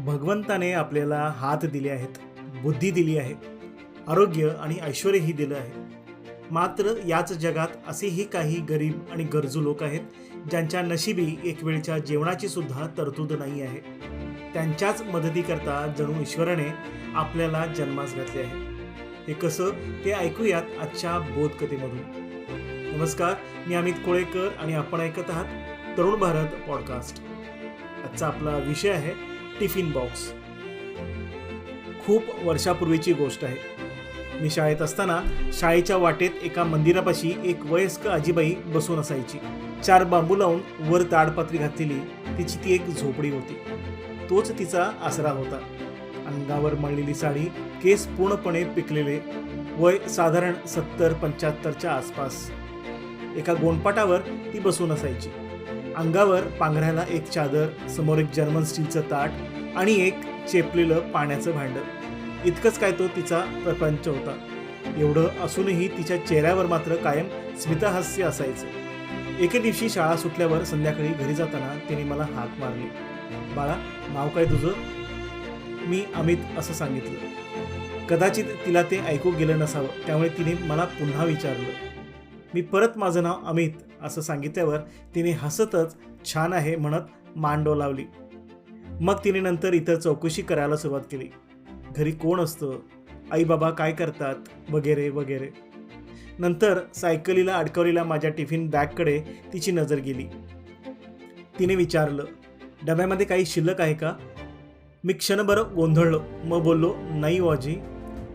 भगवंताने आपल्याला हात दिले आहेत, बुद्धी दिली आहे, आरोग्य आणि ऐश्वर्यही दिलं आहे. मात्र याच जगात असेही काही गरीब आणि गरजू लोक आहेत ज्यांच्या नशिबी एक वेळच्या जेवणाची सुद्धा तरतूद नाही आहे. त्यांच्याच मदतीकरता जणू ईश्वराने आपल्याला जन्मास घातले आहे. हे कसं ते ऐकूयात आजच्या बोधकथेमधून. नमस्कार, मी अमित कोळेकर आणि आपण ऐकत आहात तरुण भारत पॉडकास्ट. आजचा आपला विषय आहे टिफिन बॉक्स. खूप वर्षापूर्वीची गोष्ट आहे. मी शाळेत असताना शाळेच्या वाटेत एका मंदिरापाशी एक वयस्क आजीबाई बसून असायची. 4 बांबू लावून वर ताडपत्री घातलेली तिची ती एक झोपडी होती. तोच तिचा आसरा होता. अंगावर मळलेली साडी, केस पूर्णपणे पिकलेले, वय साधारण 70-75च्या आसपास. एका गोंडपाटावर ती बसून असायची. अंगावर पांघरायला एक चादर, समोर एक जर्मन स्टीलचं ताट आणि एक चेपलेलं पाण्याचं भांडं. इतकंच काय तो तिचा प्रपंच होता. एवढं असूनही तिच्या चेहऱ्यावर मात्र कायम स्मितहास्य असायचं. एके दिवशी शाळा सुटल्यावर संध्याकाळी घरी जाताना तिने मला हाक मारली. बाळा, नाव काय तुझं? मी अमित असं सांगितलं. कदाचित तिला ते ऐकू गेलं नसावं, त्यामुळे तिने मला पुन्हा विचारलं. मी परत माझं नाव अमित असं सांगितल्यावर तिने हसतच छान आहे म्हणत मान डोलावली. मग तिने नंतर इतर चौकशी करायला सुरुवात केली. घरी कोण असतं, आई बाबा काय करतात, वगैरे वगैरे. नंतर सायकलीला अडकवलेल्या माझ्या टिफिन बॅगकडे तिची नजर गेली. तिने विचारलं, डब्यामध्ये काही शिल्लक आहे का? मी क्षणभर गोंधळलो. मग बोललो, नाही वाजी.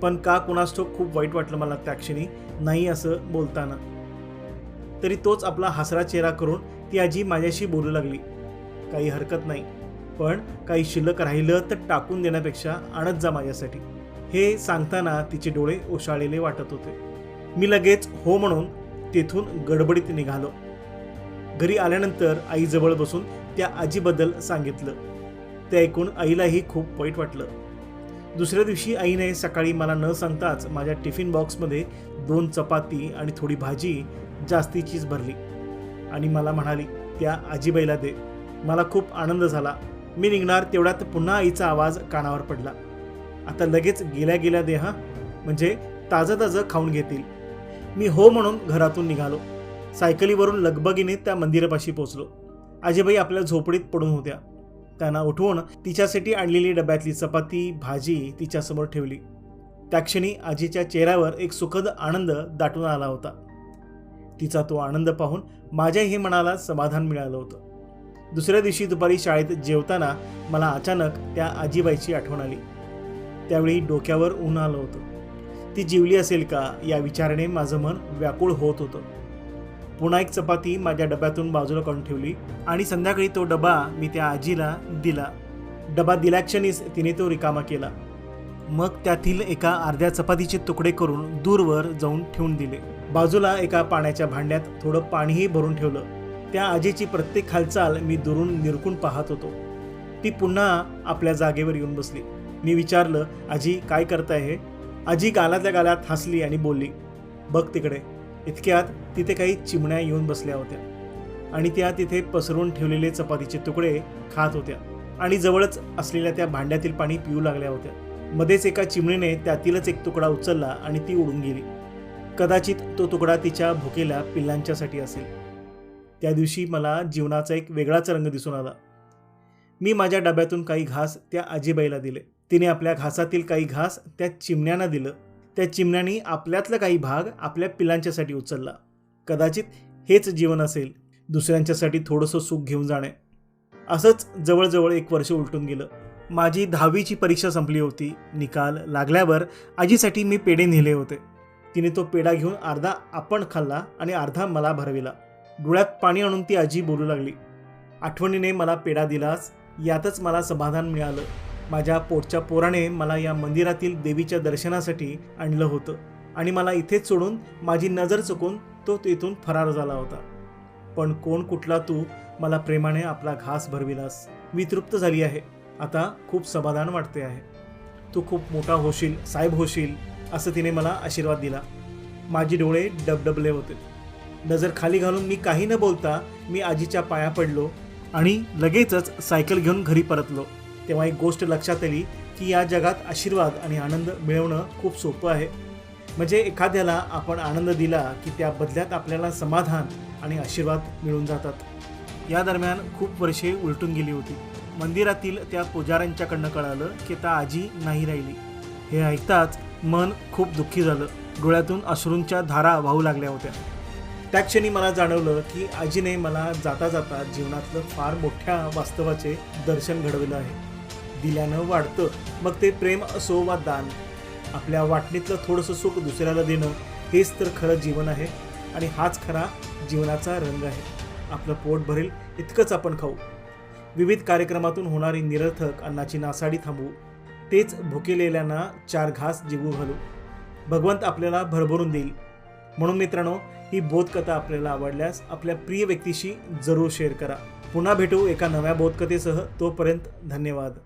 पण का कुणास ठाऊक खूप वाईट वाटलं मला त्या क्षणी नाही असं बोलताना. तरी तोच आपला हसरा चेहरा करून ती आजी माझ्याशी बोलू लागली. काही हरकत नाही, पण काही शिल्लक राहिलं तर टाकून देण्यापेक्षा आणत जा माझ्यासाठी. हे सांगताना तिचे डोळे ओशाळलेले वाटत होते. मी लगेच हो म्हणून तेथून गडबडीत निघालो. घरी आल्यानंतर आईजवळ बसून त्या आजीबद्दल सांगितलं. ते ऐकून आईलाही खूप वाईट वाटलं. दुसऱ्या दिवशी आईने सकाळी मला न सांगताच माझ्या टिफिन बॉक्समध्ये 2 चपाती आणि थोडी भाजी जास्तीचीच भरली आणि मला म्हणाली, त्या आजीबाईला दे. मला खूप आनंद झाला. मी निघणार तेवढ्यात पुन्हा आईचा आवाज कानावर पडला. आता लगेच गेल्या गेल्या दे हा, म्हणजे ताजं ताजं खाऊन घेतील. मी हो म्हणून घरातून निघालो. सायकलीवरून लगबगीने त्या मंदिरापाशी पोचलो. आजीबाई आपल्या झोपडीत पडून होत्या. त्यांना उठवून तिच्यासाठी आणलेली डब्यातली चपाती भाजी तिच्यासमोर ठेवली. त्या क्षणी आजीच्या चेहऱ्यावर एक सुखद आनंद दाटून आला होता. तिचा तो आनंद पाहून माझ्याही मनाला समाधान मिळालं होतं. दुसऱ्या दिवशी दुपारी शाळेत जेवताना मला अचानक त्या आजीबाईची आठवण आली. त्यावेळी डोक्यावर ऊन आलं होतं. ती जीवली असेल का या विचाराने माझं मन व्याकुळ होत होतं. पुन्हा एक चपाती माझ्या डब्यातून बाजूला काढून ठेवली आणि संध्याकाळी तो डबा मी त्या आजीला दिला. डबा दिल्याक्षणीच तिने तो रिकामा केला. मग त्यातील एका अर्ध्या चपातीचे तुकडे करून दूरवर जाऊन ठेवून दिले. बाजूला एका पाण्याच्या भांड्यात थोडं पाणीही भरून ठेवलं. त्या आजीची प्रत्येक हालचाल मी दुरून निरखून पाहत होतो. ती पुन्हा आपल्या जागेवर येऊन बसली. मी विचारलं, आजी काय करताय हे? आजी गालातल्या गालात हसली आणि बोलली, बघ तिकडे. इतक्यात तिथे काही चिमण्या येऊन बसल्या होत्या आणि त्या तिथे पसरून ठेवलेले चपातीचे तुकडे खात होत्या आणि जवळच असलेल्या त्या भांड्यातील पाणी पिऊ लागल्या होत्या. मध्येच एका चिमणीने त्यातीलच एक तुकडा उचलला आणि ती उडून गेली. कदाचित तो तुकडा तिच्या भुकेल्या पिल्लांच्यासाठी असेल. त्या दिवशी मला जीवनाचा एक वेगळाच रंग दिसून आला. मी माझ्या डब्यातून काही घास त्या आजीबाईला दिले. तिने आपल्या घासातील काही घास त्या चिमण्यांना दिलं. त्या चिमण्यांनी आपल्यातला काही भाग आपल्या पिल्लांच्यासाठी उचलला. कदाचित हेच जीवन असेल, दुसऱ्यांच्यासाठी थोडंसं सुख घेऊन जाणे. असंच जवळजवळ 1 वर्ष उलटून गेलं. माझी 10वीची परीक्षा संपली होती. निकाल लागल्यावर आजीसाठी मी पेढे नेले होते. तिने तो पेढा घेऊन अर्धा आपण खाल्ला आणि अर्धा मला भरविला. डोळ्यात पाणी आणून ती आजी बोलू लागली, आठवणीने मला पेढा दिलास, यातच मला समाधान मिळालं. माझ्या पोटच्या पोराने मला या मंदिरातील देवीच्या दर्शनासाठी आणलं होतं आणि मला इथेच सोडून माझी नजर चुकून तो तेथून फरार झाला होता. पण कोण कुठला तू मला प्रेमाने आपला घास भरविलास. मी तृप्त झाली आहे. आता खूप समाधान वाटते आहे. तू खूप मोठा होशील, साहेब होशील, असं तिने मला आशीर्वाद दिला. माझे डोळे डबडबले होते. नजर खाली घालून मी काही न बोलता मी आजीच्या पाया पडलो आणि लगेचच सायकल घेऊन घरी परतलो. तेव्हा एक गोष्ट लक्षात आली की या जगात आशीर्वाद आणि आनंद मिळवणं खूप सोपं आहे. म्हणजे एखाद्याला आपण आनंद दिला की त्या बदल्यात आपल्याला समाधान आणि आशीर्वाद मिळून जातात. या दरम्यान खूप वर्षे उलटून गेली होती. मंदिरातील त्या पुजाऱ्यांच्याकडनं कळालं की आता आजी नाही राहिली. हे ऐकताच मन खूप दुःखी झालं. डोळ्यातून अश्रूंच्या धारा वाहू लागल्या होत्या. त्या क्षणी मला जाणवलं की आजीने मला जाता जाता जीवनातलं फार मोठ्या वास्तवाचे दर्शन घडवलं आहे. दिल्यानं वाढतं, मग ते प्रेम असो वा दान. आपल्या वाटणीतलं थोडंसं सुख दुसऱ्याला देणं हेच तर खरं जीवन आहे आणि हाच खरा जीवनाचा रंग आहे. आपलं पोट भरेल इतकंच आपण खाऊ. विविध कार्यक्रमातून होणारी निरर्थक अन्नाची नासाडी थांबवू. तेच भुकेलेल्यांना 4 घास जेवू घालू. भगवंत आपल्याला भरभरून देईल. म्हणून मित्रांनो, ही बोधकथा आपल्याला आवडल्यास आपल्या प्रिय व्यक्तीशी जरूर शेअर करा. पुन्हा भेटू एका नव्या बोधकथेसह. तोपर्यंत धन्यवाद.